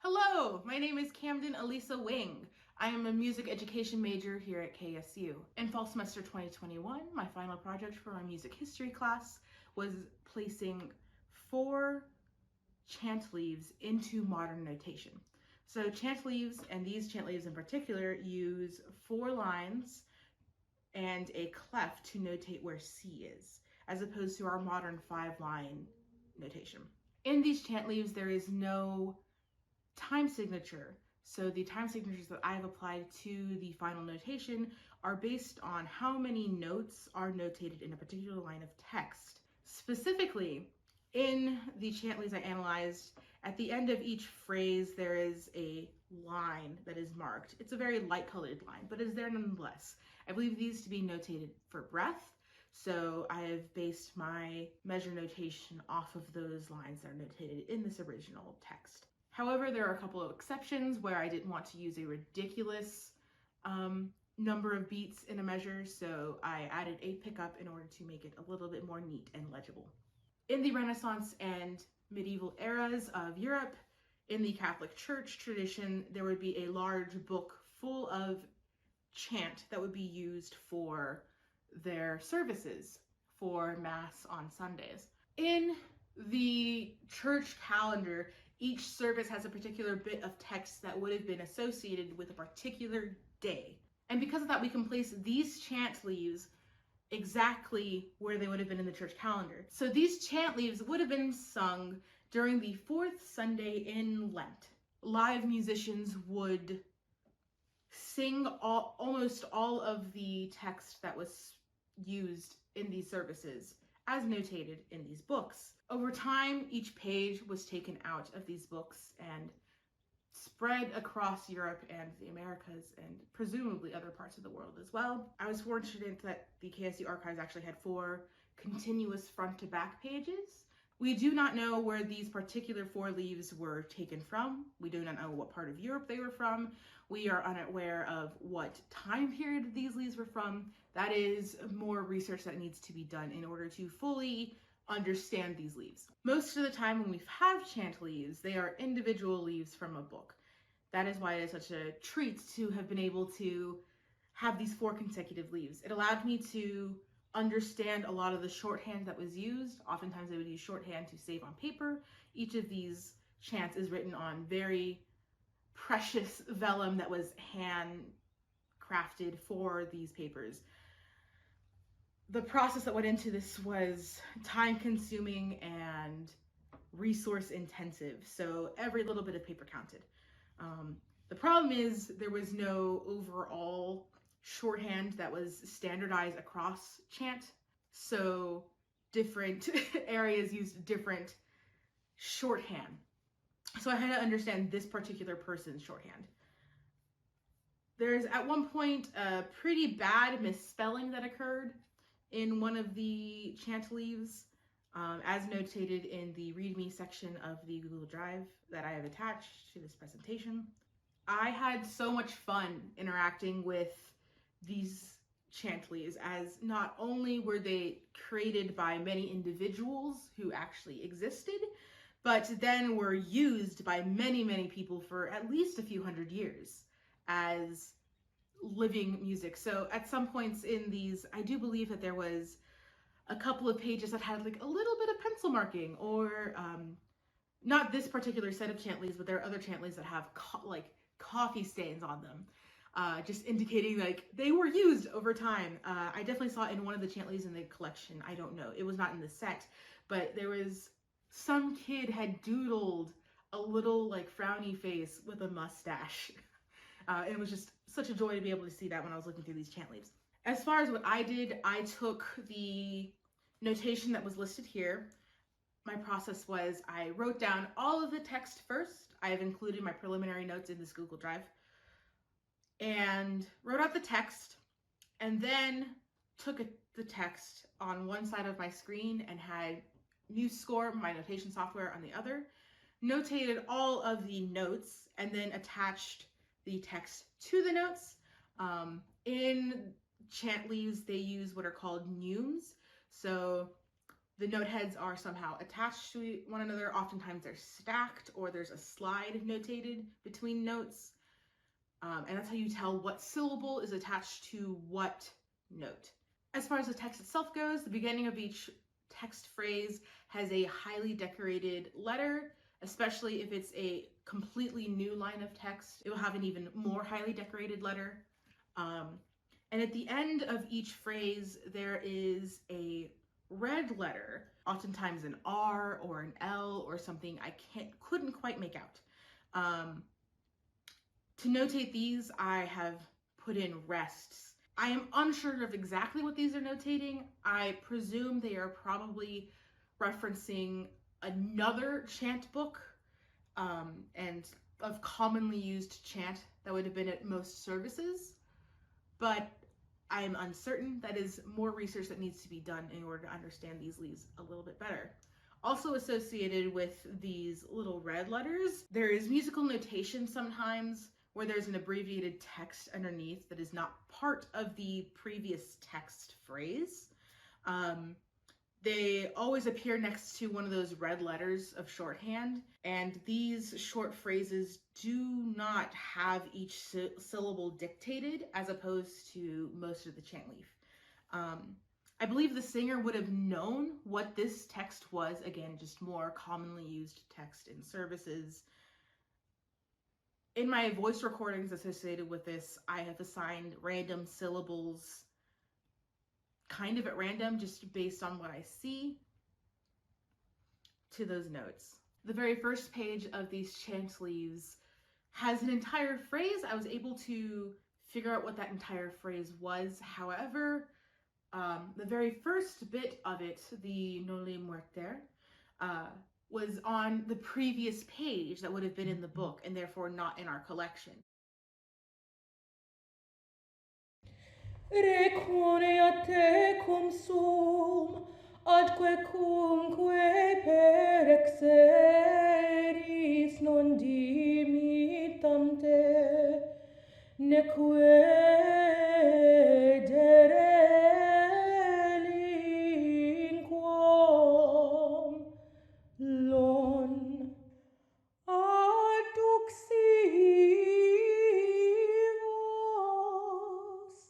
Hello, my name is Camden Alyza Wing. I am a music education major here at KSU. In fall semester 2021, my final project for my music history class was placing 4 chant leaves into modern notation. So chant leaves, and these chant leaves in particular, use 4 lines and a clef to notate where C is, as opposed to our modern 5-line notation. In these chant leaves, there is no time signature. So the time signatures that I've applied to the final notation are based on how many notes are notated in a particular line of text. Specifically, in the chant leaves I analyzed, at the end of each phrase there is a line that is marked. It's a very light colored line, but it is there nonetheless. I believe these to be notated for breath, so I have based my measure notation off of those lines that are notated in this original text. However, there are a couple of exceptions where I didn't want to use a ridiculous number of beats in a measure, so I added a pickup in order to make it a little bit more neat and legible. In the Renaissance and medieval eras of Europe, in the Catholic Church tradition, there would be a large book full of chant that would be used for their services for Mass on Sundays. In the church calendar, each service has a particular bit of text that would have been associated with a particular day. And because of that, we can place these chant leaves exactly where they would have been in the church calendar. So these chant leaves would have been sung during the 4th Sunday in Lent. Live musicians would sing almost all of the text that was used in these services as notated in these books. Over time, each page was taken out of these books and spread across Europe and the Americas and presumably other parts of the world as well. I was fortunate that the KSU archives actually had 4 continuous front to back pages. We do not know where these particular 4 leaves were taken from. We do not know what part of Europe they were from. We are unaware of what time period these leaves were from. That is more research that needs to be done in order to fully understand these leaves. Most of the time when we have chant leaves, they are individual leaves from a book. That is why it is such a treat to have been able to have these 4 consecutive leaves. It allowed me to understand a lot of the shorthand that was used. Oftentimes they would use shorthand to save on paper. Each of these chants is written on very precious vellum that was hand crafted for these papers. The process that went into this was time consuming and resource intensive, so every little bit of paper counted. The problem is there was no overall shorthand that was standardized across chant, so different areas used different shorthand. So I had to understand this particular person's shorthand. There's at one point a pretty bad misspelling that occurred in one of the chant leaves, as notated in the README section of the Google Drive that I have attached to this presentation. I had so much fun interacting with these chant leaves, as not only were they created by many individuals who actually existed, but then were used by many, many people for at least a few hundred years as living music. So at some points in these, I do believe that there was a couple of pages that had like a little bit of pencil marking, or not this particular set of chant leaves, but there are other chant leaves that have like coffee stains on them, just indicating like they were used over time. I definitely saw it in one of the chant leaves in the collection. I don't know, it was not in the set, but there was some kid had doodled a little like frowny face with a mustache. It was just such a joy to be able to see that when I was looking through these chant leaves. As far as what I did, I took the notation that was listed here. My process was I wrote down all of the text first. I have included my preliminary notes in this Google Drive, and wrote out the text, and then took the text on one side of my screen and had MuseScore, my notation software, on the other, notated all of the notes, and then attached the text to the notes. In chant leaves, they use what are called neumes. So The note heads are somehow attached to one another. Oftentimes they're stacked, or there's a slide notated between notes. And that's how you tell what syllable is attached to what note. As far as the text itself goes, the beginning of each text phrase has a highly decorated letter, especially if it's a completely new line of text. It will have an even more highly decorated letter. And at the end of each phrase, there is a red letter, oftentimes an R or an L or something I couldn't quite make out. To notate these, I have put in rests. I am unsure of exactly what these are notating. I presume they are probably referencing another chant book, and of commonly used chant that would have been at most services, but I am uncertain. That is more research that needs to be done in order to understand these leaves a little bit better. Also associated with these little red letters, there is musical notation sometimes where there's an abbreviated text underneath that is not part of the previous text phrase. They always appear next to one of those red letters of shorthand, and these short phrases do not have each syllable dictated as opposed to most of the chant leaf. I believe the singer would have known what this text was, again, just more commonly used text in services. In my voice recordings associated with this, I have assigned random syllables kind of at random, just based on what I see, to those notes. The very first page of these chant leaves has an entire phrase. I was able to figure out what that entire phrase was. However, the very first bit of it, the Noli Muerter, was on the previous page that would have been in the book and therefore not in our collection. Requone te cum sum, adque cumque per exeris non dimitam te, neque derelinquam lon adduxivos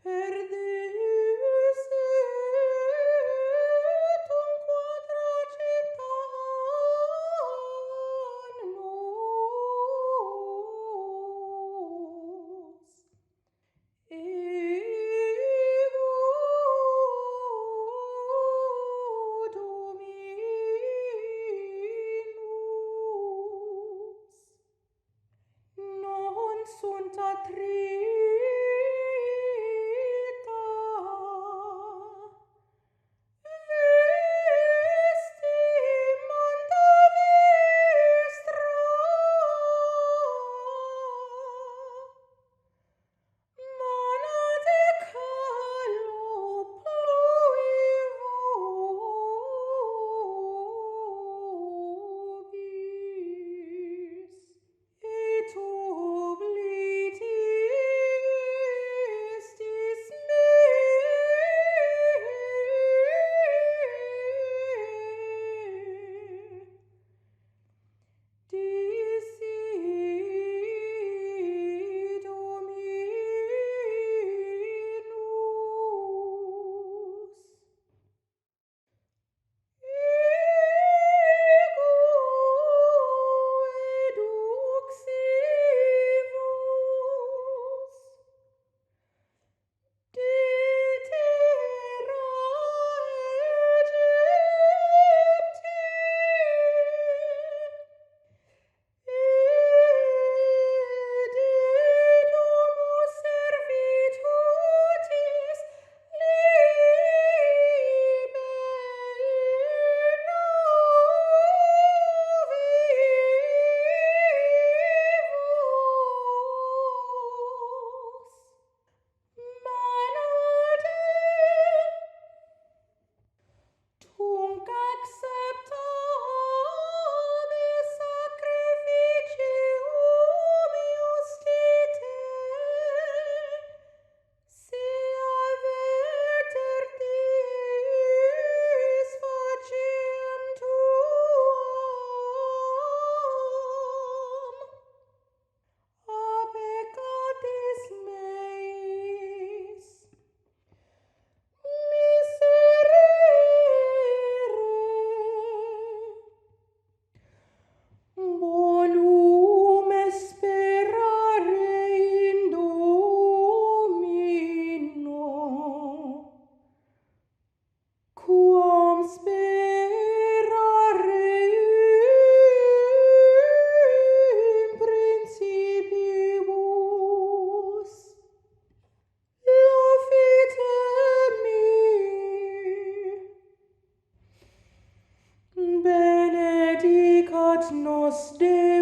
perdeus etum quadracitan nos. nos Deus.